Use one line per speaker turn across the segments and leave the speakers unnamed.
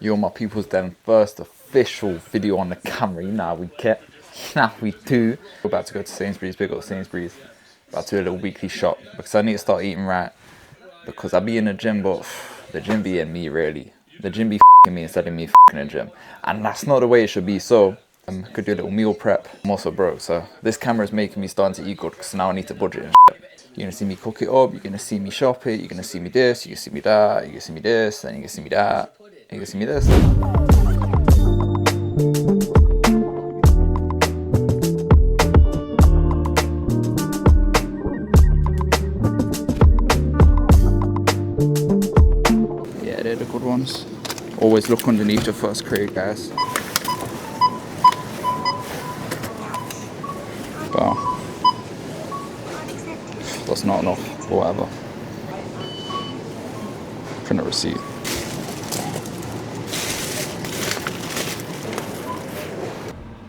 Yo, my people's then first official video on the camera. We do. We're about to go to Sainsbury's, big up Sainsbury's. About to do a little weekly shop because I need to start eating right. Because I be in the gym, but the gym be in me really. The gym be f***ing me instead of me f***ing the gym. And that's not the way it should be, so could do a little meal prep. I'm also broke, so this camera is making me starting to eat good because now I need to budget and shit. You're gonna see me cook it up, you're gonna see me shop it, you're gonna see me this, you can see me that, you can see me this, then you can see me that, you can see me this. Yeah, they're the good ones. Always look underneath the first crate, guys. Wow. That's not enough, or whatever. Print a receipt.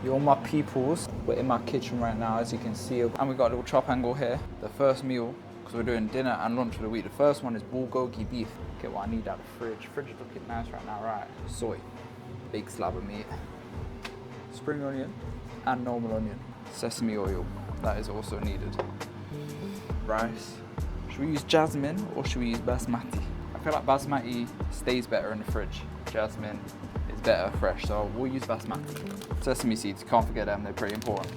Yo, my peoples, we're in my kitchen right now, as you can see, and we got a little chop angle here. The first meal, because we're doing dinner and lunch for the week. The first one is bulgogi beef. Okay, what I need out of the fridge. Fridge is looking nice right now, right? Soy, big slab of meat, spring onion, and normal onion. Sesame oil, that is also needed. Rice. Should we use jasmine or should we use basmati? I feel like basmati stays better in the fridge. Jasmine is better fresh, so we'll use basmati. Sesame seeds, can't forget them, they're pretty important.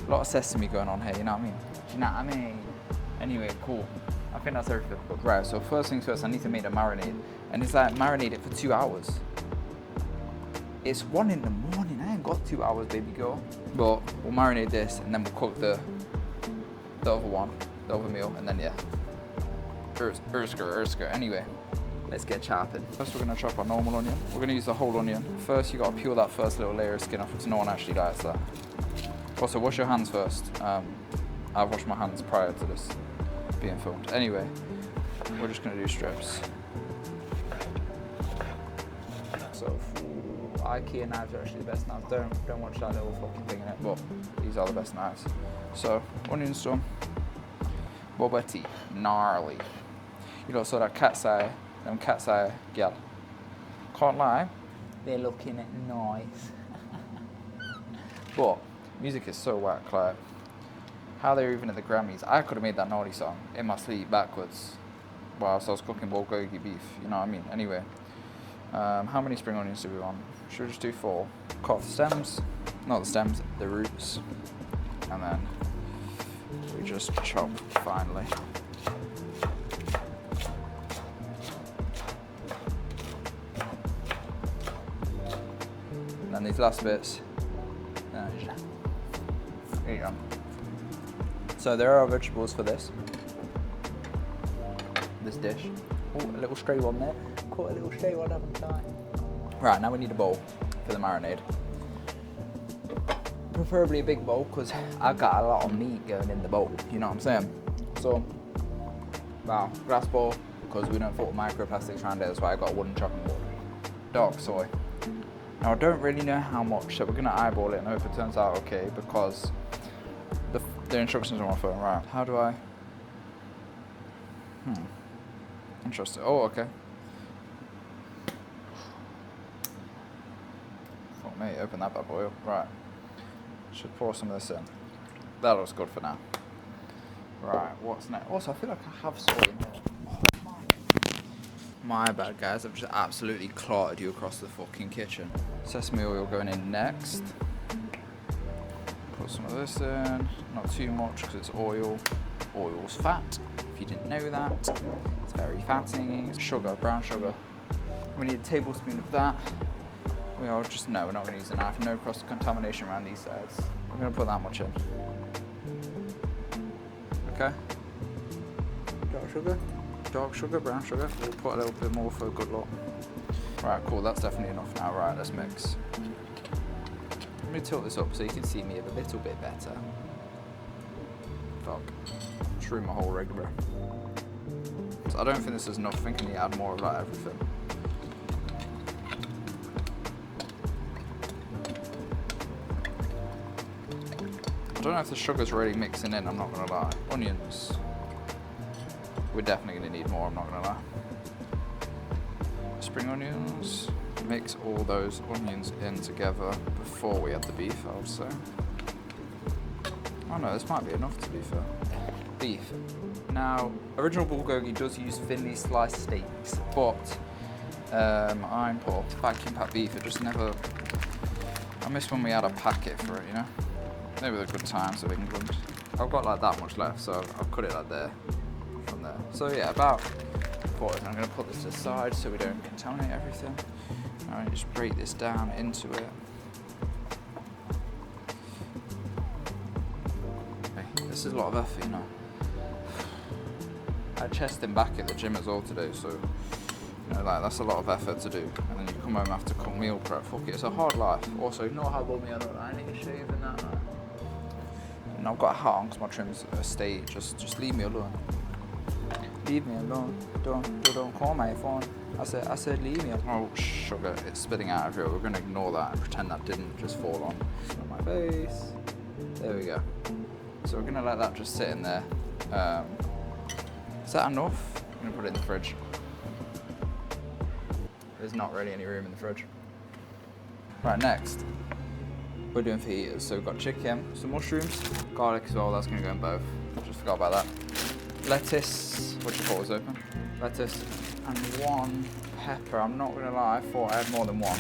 A lot of sesame going on here, you know what I mean? Do you know what I mean? Anyway, cool. I think that's everything. Right, so first things first, I need to make the marinade. And it's like marinate it for 2 hours. It's 1 in the morning, I ain't got 2 hours, baby girl. But we'll marinate this and then we'll cook the other one. The other meal, and then yeah, Ersker. Anyway, let's get chopping. First, we're gonna chop our normal onion. We're gonna use the whole onion. First, you gotta peel that first little layer of skin off, because no one actually likes that. Also, wash your hands first. I've washed my hands prior to this being filmed. Anyway, we're just gonna do strips. So, IKEA knives are actually the best knives. Don't watch that little fucking thing in it, but these are the best knives. So, onions done. Boba tea, gnarly. You know, so that cat's eye, gal. Can't lie, they're looking nice. But music is so whack, like how they're even at the Grammys. I could have made that naughty song in my sleep backwards whilst I was cooking bulgogi beef. You know what I mean? Anyway, how many spring onions do we want? Should we just do 4? Cut off the stems, not the stems, the roots, and then we just chop finely. And then these last bits, there you go. So there are vegetables for this dish. Oh, a little stray one there. Caught a little stray one, haven't I? Right, now we need a bowl for the marinade. Preferably a big bowl because I got a lot of meat going in the bowl, you know what I'm saying? So, wow, glass bowl because we don't put microplastics around it, that's why I got a wooden chopping board. Dark soy. Now I don't really know how much, so we're gonna eyeball it and hope it turns out okay because the instructions are on my phone, right? How do I? Interesting. Oh, okay. Fuck me, open that bad boy up. Right. Should pour some of this in. That looks good for now. Right, what's next? Also, I feel like I have soy in here. Oh, my bad, guys. I've just absolutely clotted you across the fucking kitchen. Sesame oil going in next. Put some of this in. Not too much because it's oil. Oil's fat. If you didn't know that, it's very fattening. Sugar, brown sugar. We need a tablespoon of that. We are just, no, we're not going to use a knife. No cross-contamination around these sides. I'm going to put that much in. Okay. Dark sugar, brown sugar. We'll put a little bit more for a good look. Right, cool, that's definitely enough now. Right, let's mix. Let me tilt this up so you can see me a little bit better. Fuck. Just ruined my whole rig, bro. So I don't think this is enough. I think I need to add more of that everything. I don't know if the sugar's really mixing in, I'm not gonna lie. Onions. We're definitely gonna need more, I'm not gonna lie. Spring onions. mix all those onions in together before we add the beef, I would say. Oh no, this might be enough to be fair. Beef. Now, original bulgogi does use thinly sliced steaks, but I import vacuum packed beef. It just never. I miss when we had a packet for it, you know. Maybe they're good times of England. I've got like that much left, so I'll cut it like there, from there. So yeah, about 4. I'm going to put this to the side so we don't contaminate everything. Alright, just break this down into it. Okay, this is a lot of effort, you know. I had chesting back at the gym as well today, so you know, like that's a lot of effort to do. And then you come home after cook meal prep. Fuck it, it's a hard life. Also, you know how about me? I need to shave and that. And I've got a hat on because my trim's a state. Just leave me alone. Leave me alone. Don't call my phone. I said leave me alone. Oh sugar, it's spitting out of here. We're gonna ignore that and pretend that didn't just fall on my face. There we go. So we're gonna let that just sit in there. Is that enough? I'm gonna put it in the fridge. There's not really any room in the fridge. Right, next, we're doing fajitas. So we've got chicken, some mushrooms, garlic as well, that's gonna go in both. Just forgot about that. Lettuce, which I thought was open. Lettuce and 1 pepper. I'm not gonna lie, I thought I had more than 1.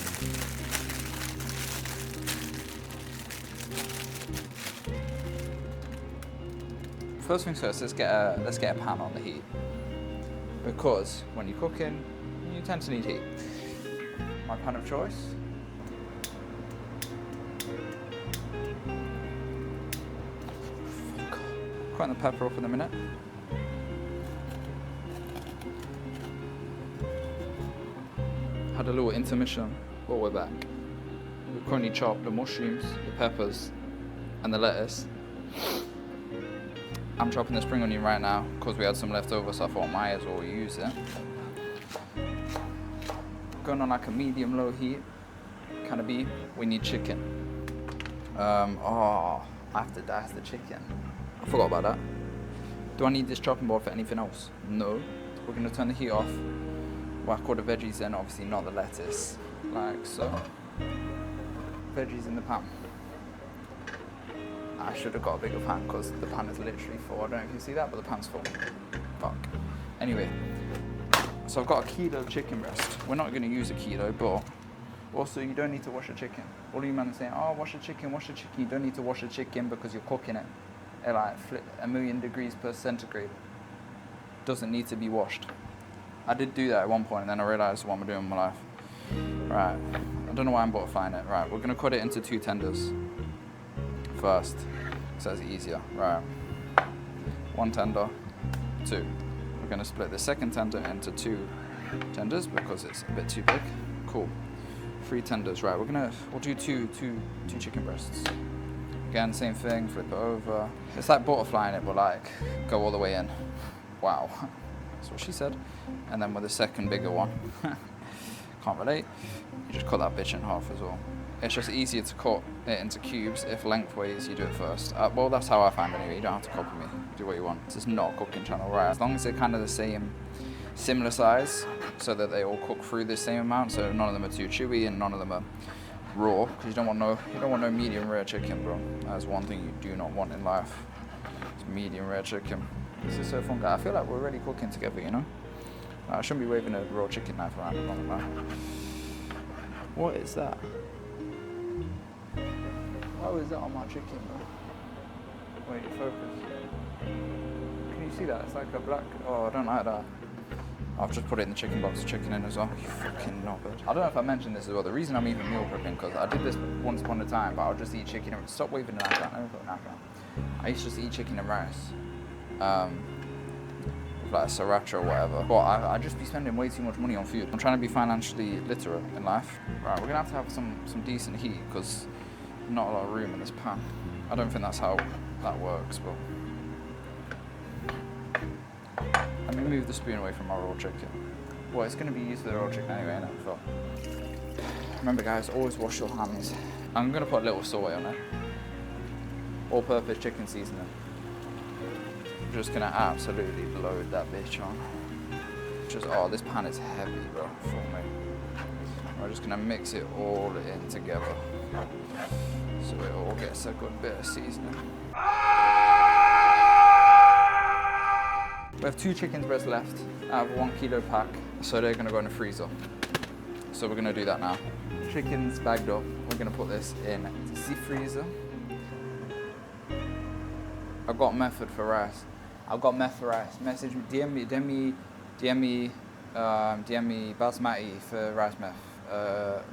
First things first, let's get a pan on the heat. Because when you're cooking, you tend to need heat. My pan of choice. Cutting the pepper up in a minute. Had a little intermission, but we're back. We've currently chopped the mushrooms, the peppers, and the lettuce. I'm chopping the spring onion right now because we had some left over, so I thought I might as well use it. Going on like a medium-low heat. Can it be? We need chicken. I have to dice the chicken. I forgot about that. Do I need this chopping board for anything else? No. We're going to turn the heat off. Whack all the veggies in, obviously not the lettuce. Like so. Veggies in the pan. I should have got a bigger pan because the pan is literally full. I don't know if you see that, but the pan's full. Fuck. Anyway, so I've got a kilo chicken breast. We're not going to use a kilo, but also you don't need to wash a chicken. All you men are saying, oh, wash a chicken, wash a chicken. You don't need to wash a chicken because you're cooking it at like 1,000,000 degrees per centigrade. Doesn't need to be washed. I did do that at one point and then I realised what I'm doing in my life. Right, I don't know why I'm butterflying it. Right, we're going to cut it into 2 tenders. First, so it's easier. Right, 1 tender, 2. We're going to split the second tender into 2 tenders because it's a bit too big. Cool. 3 tenders. Right, we'll do two chicken breasts. Again, same thing. Flip it over. It's like butterflying it, but like go all the way in. Wow, that's what she said. And then with the second bigger one, can't relate. You just cut that bitch in half as well. It's just easier to cut it into cubes if lengthways you do it first. Well, that's how I find it anyway. You don't have to copy me. Do what you want. This is not a cooking channel, right? As long as they're kind of the same, similar size, so that they all cook through the same amount, so none of them are too chewy and none of them are raw. Because you don't want no medium rare chicken, bro. That's one thing you do not want in life. It's medium rare chicken. This is so fun, guys. I feel like we're really cooking together, you know. I shouldn't be waving a raw chicken knife around. I'm not gonna lie. What is that? How is that on my chicken, bro? Wait, focus. Can you see that? It's like a black. Oh, I don't like that. I've just put it in the chicken box, chicken in as well. You fucking knobhead. I don't know if I mentioned this as well. The reason I'm even meal prepping, because I did this once upon a time, but I'll just eat chicken and stop waving the knife out. Never put a knife out. I used to just eat chicken and rice. With like sriracha or whatever. But I just be spending way too much money on food. I'm trying to be financially literate in life. Right, we're gonna have some decent heat because not a lot of room in this pan. I don't think that's how that works, but let me move the spoon away from my raw chicken. Well, it's gonna be used for the raw chicken anyway, isn't it? So remember, guys, always wash your hands. I'm gonna put a little soy on it. All-purpose chicken seasoning. I'm just gonna absolutely load that bitch on. Just, oh, this pan is heavy, bro, for me. We're just gonna mix it all in together. So it all gets a good bit of seasoning. We have 2 chicken breasts left out of a 1 kilo pack, so they're gonna go in the freezer. So we're gonna do that now. Chicken's bagged up. We're gonna put this in the freezer. I've got method for rice. Message me, DM me basmati for rice meth,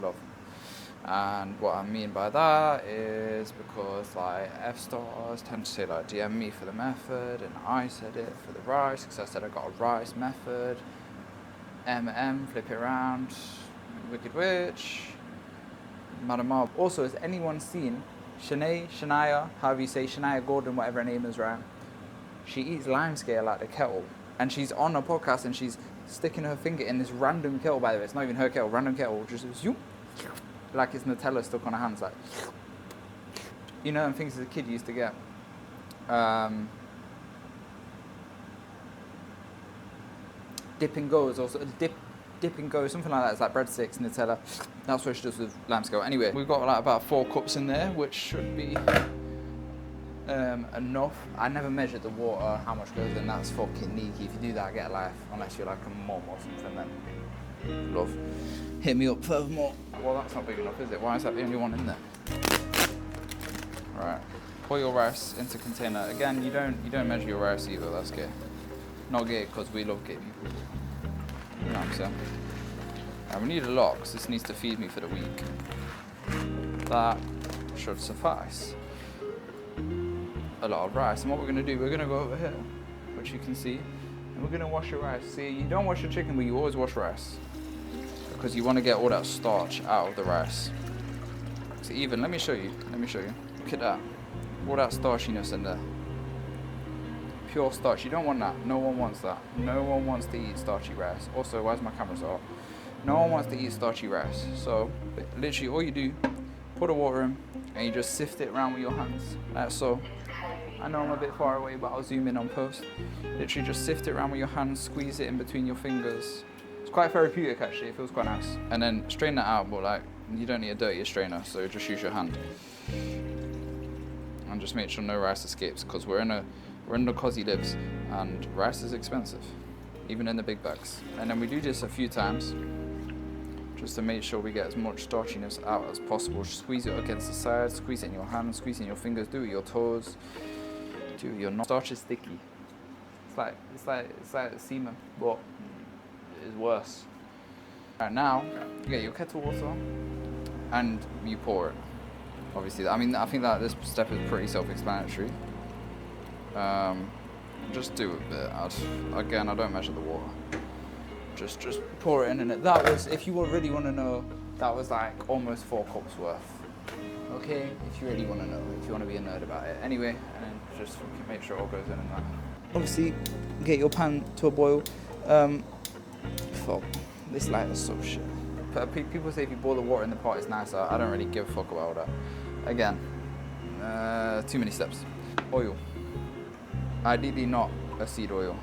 love. And what I mean by that is because like F-stars tend to say like DM me for the method, and I said it for the rice because I said I got a rice method. Flip it around, Wicked Witch, Madam Marb. Also, has anyone seen Shania, however you say, Shania Gordon, whatever her name is, right? She eats lime scale out the kettle, and she's on a podcast and she's sticking her finger in this random kettle, by the way, it's not even her kettle, random kettle, just zoom, like it's Nutella stuck on her hands, like, you know, and things as a kid you used to get. Dip and go is also, dip and go, something like that, it's like breadsticks, Nutella, that's what she does with lime scale. Anyway, we've got like about 4 cups in there, which should be enough. I never measured the water, how much goes in, that's fucking neaky. If you do that, get a life, unless you're like a mom or something, then love. Hit me up furthermore. Well, that's not big enough, is it? Why is that the only one in there? Right, pour your rice into container. Again, you don't measure your rice either, that's gay. Not gay, because we love gay people. You know what I'm saying? And we need a lot, because this needs to feed me for the week. That should suffice. A lot of rice. And what we're going to do, we're going to go over here, which you can see, and we're going to wash your rice. See, you don't wash your chicken, but you always wash rice, because you want to get all that starch out of the rice. So even, let me show you. Look at that. All that starchiness in there. Pure starch. You don't want that. No one wants that. No one wants to eat starchy rice. Also, why is my camera so off? No one wants to eat starchy rice. So, literally all you do, put the water in, and you just sift it around with your hands, like so. I know I'm a bit far away, but I'll zoom in on post. Literally just sift it around with your hands, squeeze it in between your fingers. It's quite therapeutic actually, it feels quite nice. And then strain that out, but like, you don't need a dirty strainer, so just use your hand. And just make sure no rice escapes, because we're in the cozy lives, and rice is expensive, even in the big bags. And then we do this a few times, just to make sure we get as much starchiness out as possible. Squeeze it against the side, squeeze it in your hand, squeeze it in your fingers, do it with your toes, do it with your nose. Starch is sticky. It's like semen, but it's worse. Right, now, you get your kettle water, and you pour it. Obviously, I think that this step is pretty self-explanatory. Just do a bit. Again, I don't measure the water. Just pour it in, and that was, if you really want to know, that was like almost 4 cups worth. Okay, if you really want to know, if you want to be a nerd about it. Anyway, and then just make sure it all goes in and that. Obviously, get your pan to a boil. Fuck, this light is so shit. People say if you boil the water in the pot, it's nicer. I don't really give a fuck about that. Again, too many steps. Oil. Ideally not a seed oil,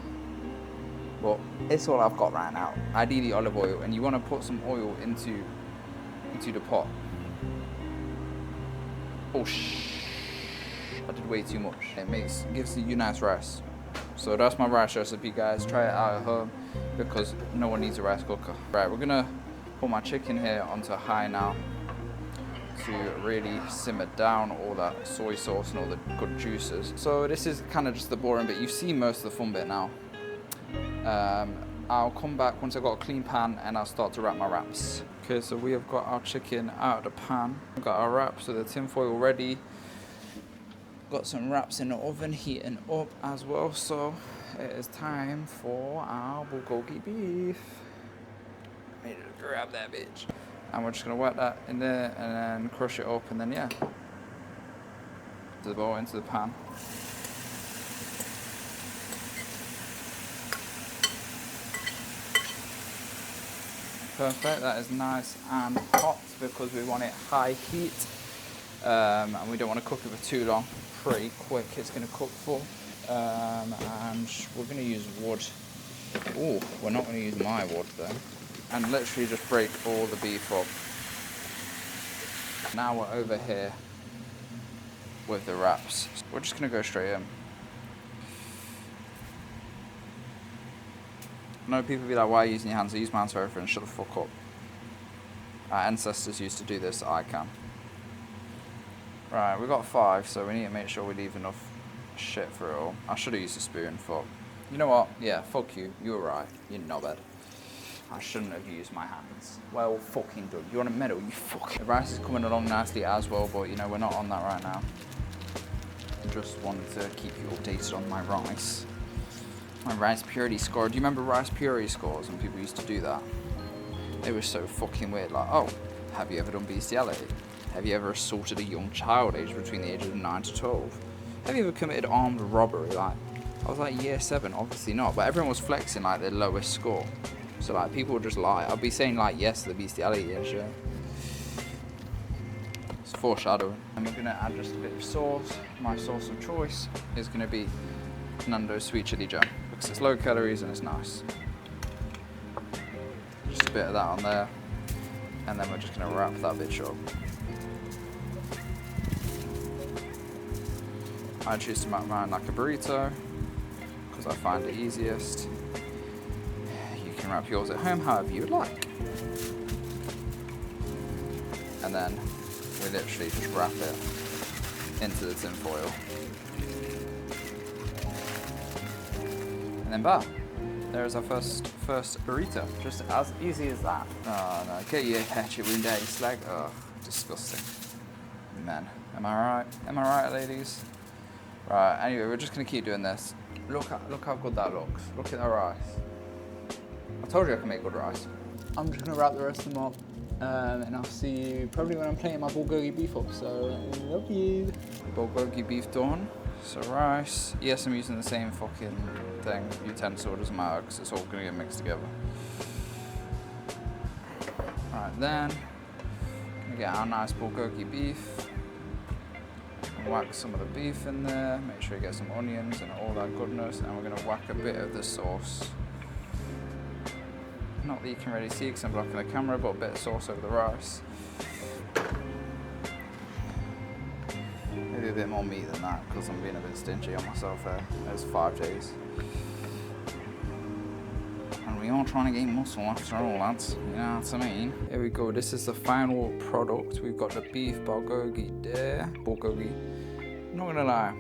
but it's all I've got right now. Ideally olive oil, and you want to put some oil into the pot. Oh I did way too much. It gives you nice rice. So that's my rice recipe, guys. Try it out at home, because no one needs a rice cooker. Right, we're gonna put my chicken here onto high now to really simmer down all that soy sauce and all the good juices. So this is kind of just the boring bit. You've seen most of the fun bit now. I'll come back once I've got a clean pan, and I'll start to wrap my wraps. Okay, so we have got our chicken out of the pan. We've got our wraps with the tin foil ready. Got some wraps in the oven heating up as well. So it is time for our bulgogi beef. Let me just grab that bitch. And we're just gonna wet that in there and then crush it up, and then yeah, the bowl into the pan. Perfect, that is nice and hot because we want it high heat, and we don't want to cook it for too long. Pretty quick it's gonna cook for, and we're gonna use wood. Oh, we're not gonna use my wood though. and literally just break all the beef up. Now we're over here with the wraps. We're just gonna go straight in. I know people be like, why are you using your hands? I use my hands for everything. Shut the fuck up. Our ancestors used to do this, I can. Right, we got 5, so we need to make sure we leave enough shit for it all. I should have used a spoon, but you know what? Yeah, fuck you. You were right. You're knobhead. I shouldn't have used my hands. Well fucking done. You want a medal? You fuck. The rice is coming along nicely as well, but you know, we're not on that right now. Just wanted to keep you updated on my rice. My rice purity score. Do you remember rice purity scores when people used to do that? It was so fucking weird. Like, oh, have you ever done bestiality? Have you ever assaulted a young child aged between the ages of 9 to 12? Have you ever committed armed robbery? Like, I was like year 7, obviously not. But everyone was flexing like their lowest score. So like people would just lie. I'll be saying like yes to the bestiality and shit. It's foreshadowing. And we're gonna add just a bit of sauce. My sauce of choice is gonna be Nando's sweet chili jam because it's low calories and it's nice. Just a bit of that on there, and then we're just gonna wrap that bitch up. I choose to wrap mine like a burrito because I find it easiest. You can wrap yours at home however you would like. And then we literally just wrap it into the tin foil. And then bam, there's our first burrito. Just as easy as that. Oh no, get your hatchet wound out, it's like, oh, disgusting. Man, am I right? Am I right, ladies? Right, anyway, we're just gonna keep doing this. Look how good that looks. Look at that rice. I told you I can make good rice. I'm just gonna wrap the rest of them up, and I'll see you probably when I'm playing my bulgogi beef up, so love you. Bulgogi beef done. So rice, yes, I'm using the same fucking thing, utensil, doesn't matter, because it's all gonna get mixed together. Right then, gonna get our nice bulgogi beef. Whack some of the beef in there, make sure you get some onions and all that goodness, and we're gonna whack a bit of the sauce. Not that you can really see because I'm blocking the camera, but a bit of sauce over the rice. Maybe a bit more meat than that because I'm being a bit stingy on myself there. There's 5 days. And we are trying to gain muscle after all, lads. You know what I mean? Here we go. This is the final product. We've got the beef bulgogi there. Bulgogi. Not gonna lie,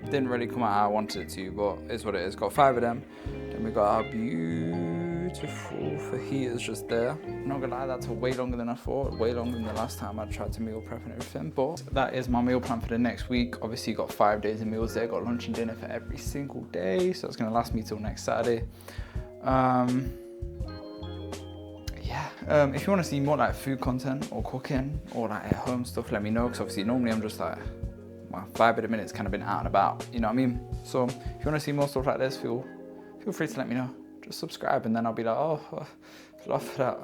didn't really come out how I wanted it to, but it's what it is. Got 5 of them. Then we got our beautiful fajitas just there. Not gonna lie, that's way longer than I thought. Way longer than the last time I tried to meal prep and everything. But that is my meal plan for the next week. Obviously, got 5 days of meals there. Got lunch and dinner for every single day, so it's gonna last me till next Saturday. If you want to see more like food content or cooking or like at home stuff, let me know, because obviously normally I'm just like, well, 5 of the minutes kind of been out and about, you know what I mean? So if you want to see more stuff like this, feel free to let me know. Just subscribe, and then I'll be like, oh, love that,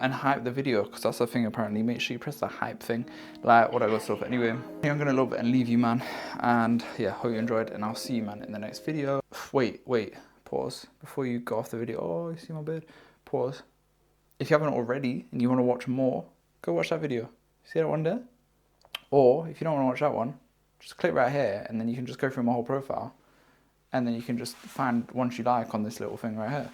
and hype the video, because that's the thing apparently. Make sure you press the hype thing, like whatever stuff. Anyway, I'm gonna love it and leave you, man. And yeah, hope you enjoyed, and I'll see you, man, in the next video. Wait, pause before you go off the video. Oh, you see my beard? Pause. If you haven't already and you want to watch more, go watch that video. See that one there? Or if you don't want to watch that one, just click right here, and then you can just go through my whole profile, and then you can just find ones you like on this little thing right here.